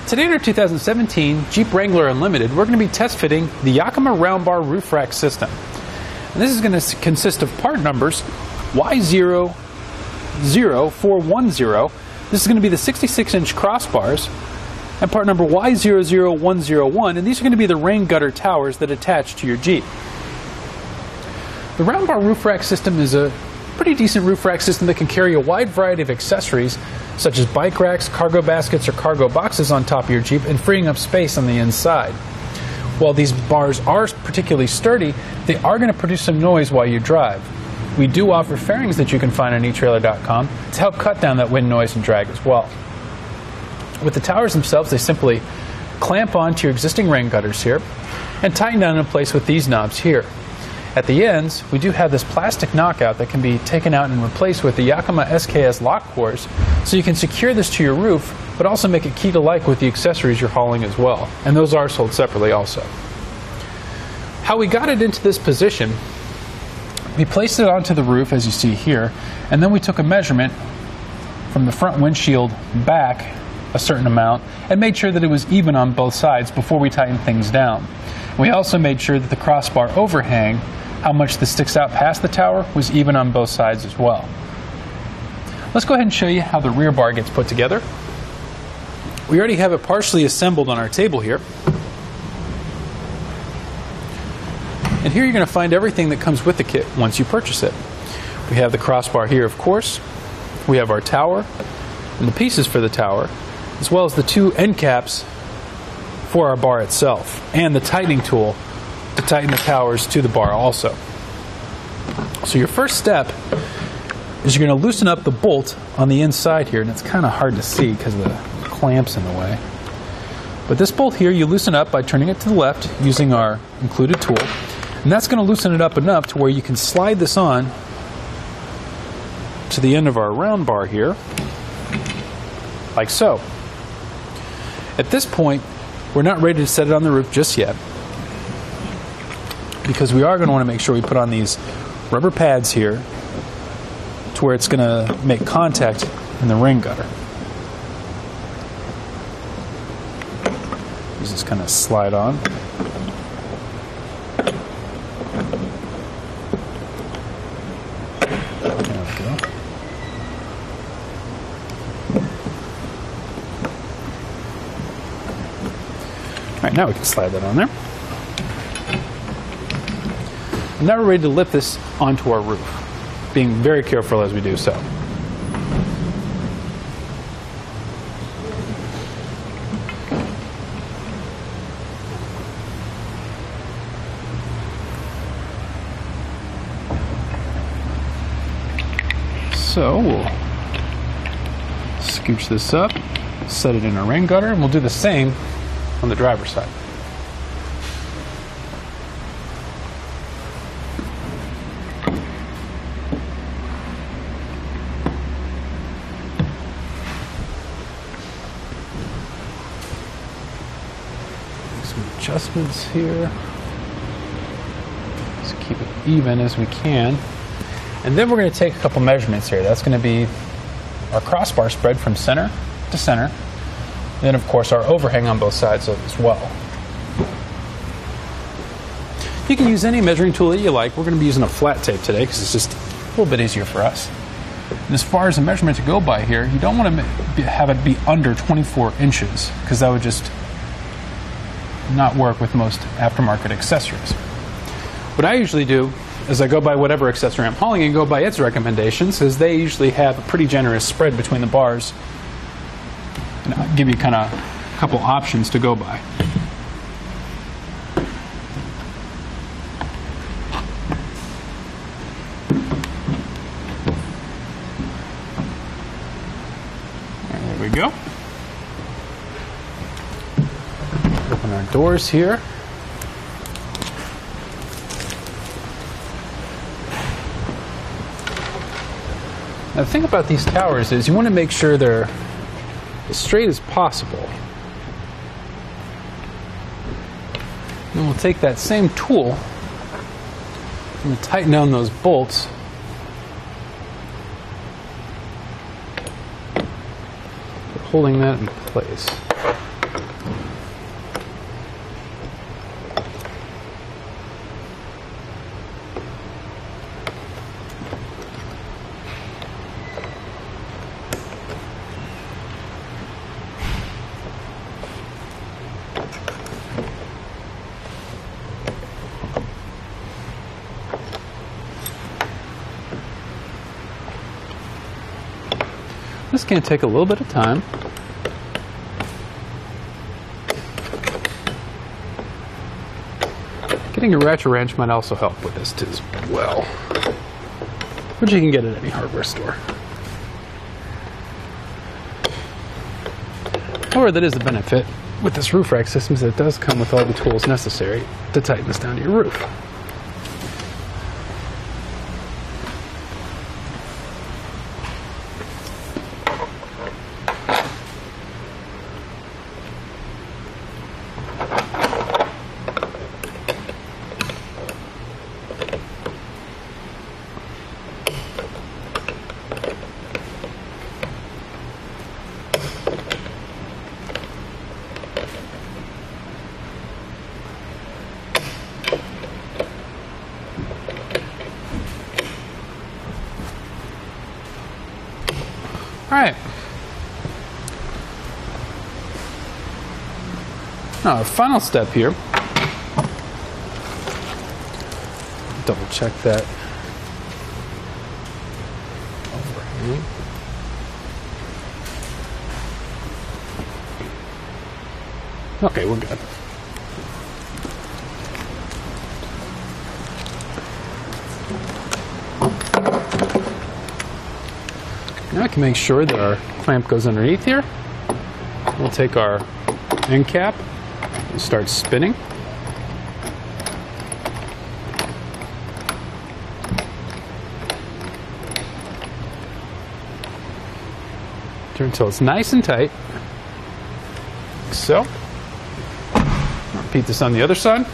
Today in our 2017 Jeep Wrangler Unlimited, we're going to be test fitting the Yakima RoundBar Roof Rack System. And this is going to consist of part numbers Y00410. This is going to be the 66-inch crossbars, and part number Y00101, and these are going to be the Raingutter towers that attach to your Jeep. The RoundBar Roof Rack System is a pretty decent roof rack system that can carry a wide variety of accessories such as bike racks, cargo baskets, or cargo boxes on top of your Jeep and freeing up space on the inside. While these bars are particularly sturdy, they are going to produce some noise while you drive. We do offer fairings that you can find on etrailer.com to help cut down that wind noise and drag as well. With the towers themselves, they simply clamp onto your existing rain gutters here and tighten down in place with these knobs here. At the ends, we do have this plastic knockout that can be taken out and replaced with the Yakima SKS Lock Cores, so you can secure this to your roof, but also make it key to like with the accessories you're hauling as well. And those are sold separately also. How we got it into this position, we placed it onto the roof as you see here, and then we took a measurement from the front windshield back a certain amount and made sure that it was even on both sides before we tightened things down. We also made sure that the crossbar overhang, how much this sticks out past the tower, was even on both sides as well. Let's go ahead and show you how the rear bar gets put together. We already have it partially assembled on our table here. And here you're going to find everything that comes with the kit once you purchase it. We have the crossbar here, of course. We have our tower and the pieces for the tower, as well as the two end caps for our bar itself, and the tightening tool to tighten the towers to the bar also. So your first step is you're going to loosen up the bolt on the inside here, and it's kind of hard to see because the clamp's in the way. But this bolt here you loosen up by turning it to the left using our included tool, and that's going to loosen it up enough to where you can slide this on to the end of our round bar here, like so. At this point, we're not ready to set it on the roof just yet, because we are going to want to make sure we put on these rubber pads here to where it's going to make contact in the rain gutter. These just kind of slide on. There we go. All right, now we can slide that on there. And now we're ready to lift this onto our roof, being very careful as we do so. So we'll scooch this up, set it in our rain gutter, and we'll do the same on the driver's side. Some adjustments here. Let's keep it even as we can. And then we're going to take a couple measurements here. That's going to be our crossbar spread from center to center. And then, of course, our overhang on both sides as well. You can use any measuring tool that you like. We're going to be using a flat tape today because it's just a little bit easier for us. And as far as the measurement to go by here, you don't want to have it be under 24 inches because that would just not work with most aftermarket accessories. What I usually do is I go by whatever accessory I'm hauling and go by its recommendations, as they usually have a pretty generous spread between the bars. And I'll give you kind of a couple options to go by. And there we go. Open our doors here. Now, the thing about these towers is you want to make sure they're as straight as possible. Then we'll take that same tool and we'll tighten down those bolts. Holding that in place. This can take a little bit of time. Getting a ratchet wrench might also help with this too as well, which you can get at any hardware store. However, that is the benefit with this roof rack system, is that it does come with all the tools necessary to tighten this down to your roof. Alright. Now, the final step here. Double check that overhang. Okay, we're good. Now I can make sure that our clamp goes underneath here. We'll take our end cap and start spinning. Turn until it's nice and tight, like so. Repeat this on the other side.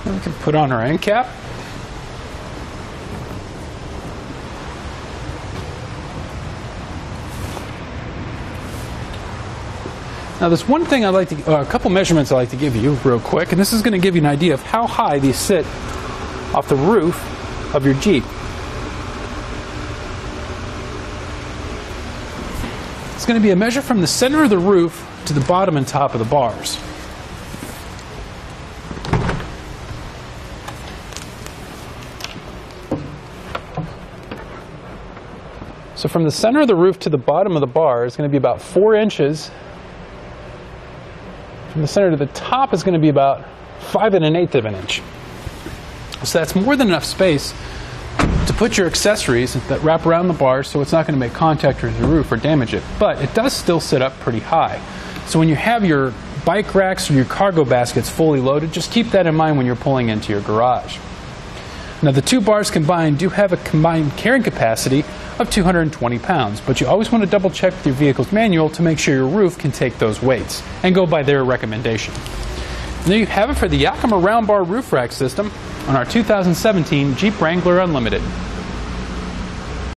We can put on our end cap. Now there's one thing I'd like to, a couple measurements I'd like to give you real quick, and this is going to give you an idea of how high these sit off the roof of your Jeep. It's going to be a measure from the center of the roof to the bottom and top of the bars. So from the center of the roof to the bottom of the bar is going to be about 4 inches. From the center to the top is going to be about 5 1/8 of an inch. So that's more than enough space to put your accessories that wrap around the bars, so it's not going to make contact with the roof or damage it. But it does still sit up pretty high. So when you have your bike racks or your cargo baskets fully loaded, just keep that in mind when you're pulling into your garage. Now the two bars combined do have a combined carrying capacity of 220 pounds, but you always want to double check with your vehicle's manual to make sure your roof can take those weights and go by their recommendation. And there you have it for the Yakima RoundBar Roof Rack System on our 2017 Jeep Wrangler Unlimited.